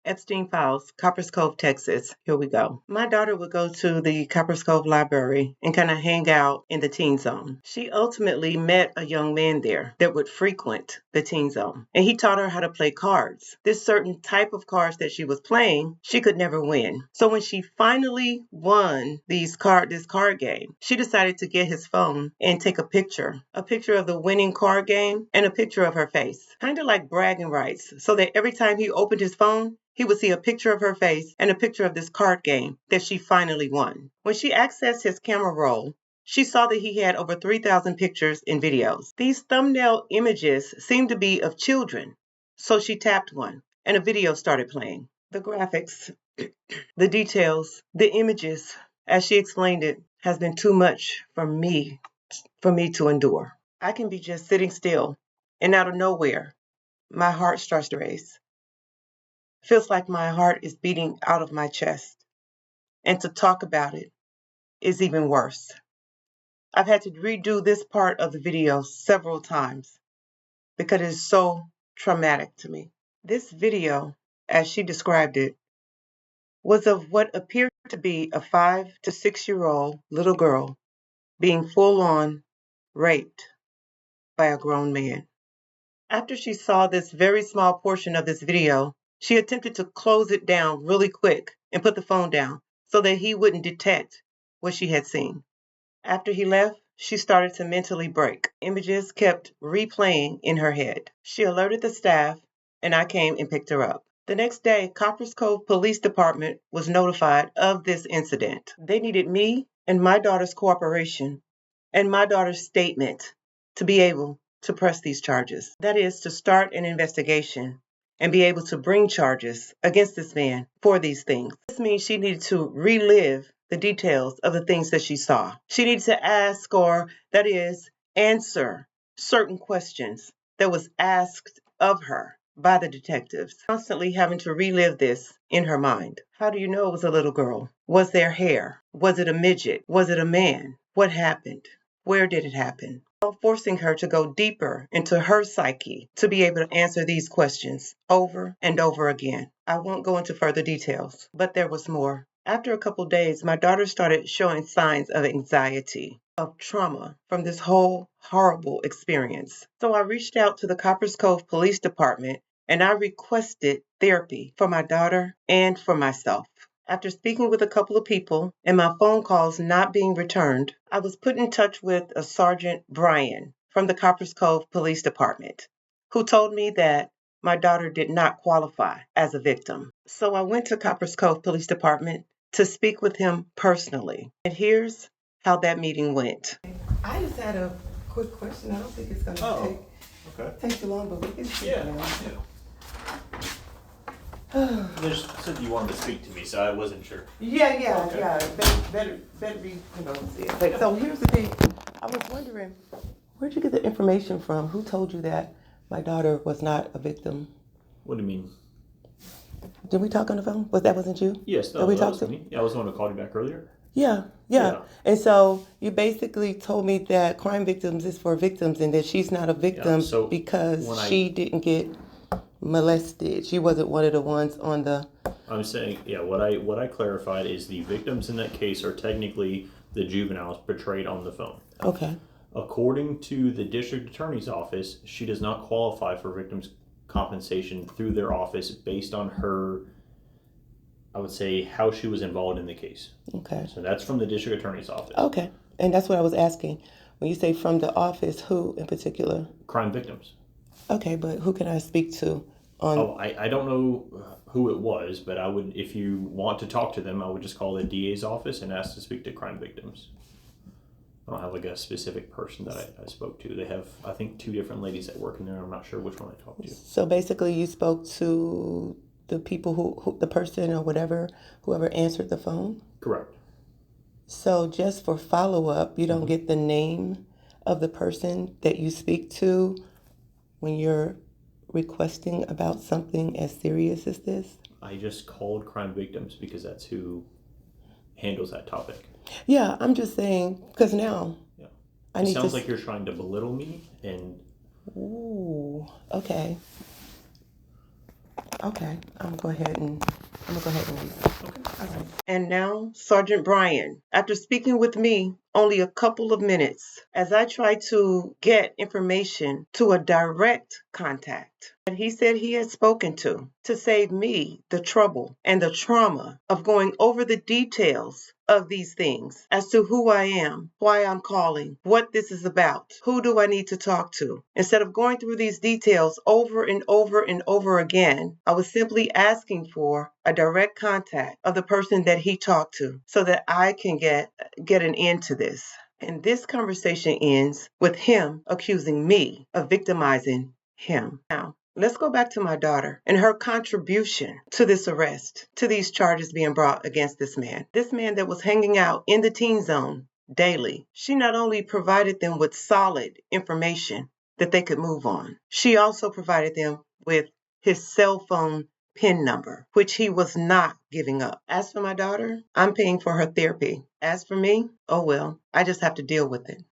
Epstein Files, Copperas Cove, Texas. Here we go. My daughter would go to the Copperas Cove Library and kind of hang out in the teen zone. She ultimately met a young man there that would frequent the teen zone, and he taught her how to play cards. This certain type of cards that she was playing, she could never win. So when she finally won this card game, she decided to get his phone and take a picture of the winning card game and a picture of her face, kind of like bragging rights, so that every time he opened his phone, he would see a picture of her face and a picture of this card game that she finally won. When she accessed his camera roll, she saw that he had over 3,000 pictures and videos. These thumbnail images seemed to be of children, so she tapped one and a video started playing. The graphics, the details, the images, as she explained it, has been too much for me to endure. I can be just sitting still, and out of nowhere, my heart starts to race. Feels like my heart is beating out of my chest. And to talk about it is even worse. I've had to redo this part of the video several times because it is so traumatic to me. This video, as she described it, was of what appeared to be a 5 to 6-year-old little girl being full-on raped by a grown man. After she saw this very small portion of this video, she attempted to close it down really quick and put the phone down so that he wouldn't detect what she had seen. After he left, she started to mentally break. Images kept replaying in her head. She alerted the staff, and I came and picked her up. The next day, Copperas Cove Police Department was notified of this incident. They needed me and my daughter's cooperation and my daughter's statement to be able to press these charges. That is, to start an investigation and be able to bring charges against this man for these things. This means she needed to relive the details of the things that she saw. She needed to ask, or that is, answer certain questions that was asked of her by the detectives, constantly having to relive this in her mind. How do you know it was a little girl? Was there hair? Was it a midget? Was it a man? What happened? Where did it happen? Forcing her to go deeper into her psyche to be able to answer these questions over and over again. I won't go into further details, but there was more. After a couple days, my daughter started showing signs of anxiety, of trauma from this whole horrible experience. So I reached out to the Copperas Cove Police Department and I requested therapy for my daughter and for myself. After speaking with a couple of people and my phone calls not being returned, I was put in touch with a Sergeant Brian from the Copperas Cove Police Department, who told me that my daughter did not qualify as a victim. So I went to Copperas Cove Police Department to speak with him personally. And here's how that meeting went. I just had a quick question. I don't think it's going to take too long, but we can see. They just said you wanted to speak to me, so I wasn't sure. Yeah. Better be, see it. But, so here's the thing. I was wondering, where'd you get the information from? Who told you that my daughter was not a victim? What do you mean? Did we talk on the phone? Wasn't you? Yes, that we that talked was me. Yeah, I was the one who called you back earlier. Yeah. And so you basically told me that crime victims is for victims and that she's not a victim because she didn't get molested. She wasn't one of the ones on the... I'm saying, what I clarified is the victims in that case are technically the juveniles portrayed on the phone. Okay. According to the district attorney's office, she does not qualify for victims compensation through their office based on her, I would say, how she was involved in the case. Okay. So that's from the district attorney's office. Okay. And that's what I was asking. When you say from the office, who in particular? Crime victims. Okay, but who can I speak to on... I don't know who it was, but I would, if you want to talk to them, I would just call the DA's office and ask to speak to crime victims. I don't have like a specific person that I spoke to. They have, I think, 2 different ladies that work in there. I'm not sure which one I talked to. So basically you spoke to the people who the person or whoever answered the phone? Correct. So just for follow-up, you don't get the name of the person that you speak to when you're requesting about something as serious as this? I just called crime victims because that's who handles that topic. Yeah, I'm just saying, because now It sounds like you're trying to belittle me and... Ooh, okay. Okay, I'm gonna go ahead and read. Okay. All right. And now, Sergeant Bryan, after speaking with me only a couple of minutes, as I tried to get information to a direct contact that he said he had spoken to save me the trouble and the trauma of going over the details of these things as to who I am, why I'm calling, what this is about, who do I need to talk to. Instead of going through these details over and over and over again, I was simply asking for a direct contact of the person that he talked to so that I can get an end to this. And this conversation ends with him accusing me of victimizing him. Now, let's go back to my daughter and her contribution to this arrest, to these charges being brought against this man. This man that was hanging out in the teen zone daily. She not only provided them with solid information that they could move on, she also provided them with his cell phone PIN number, which he was not giving up. As for my daughter, I'm paying for her therapy. As for me, oh well, I just have to deal with it.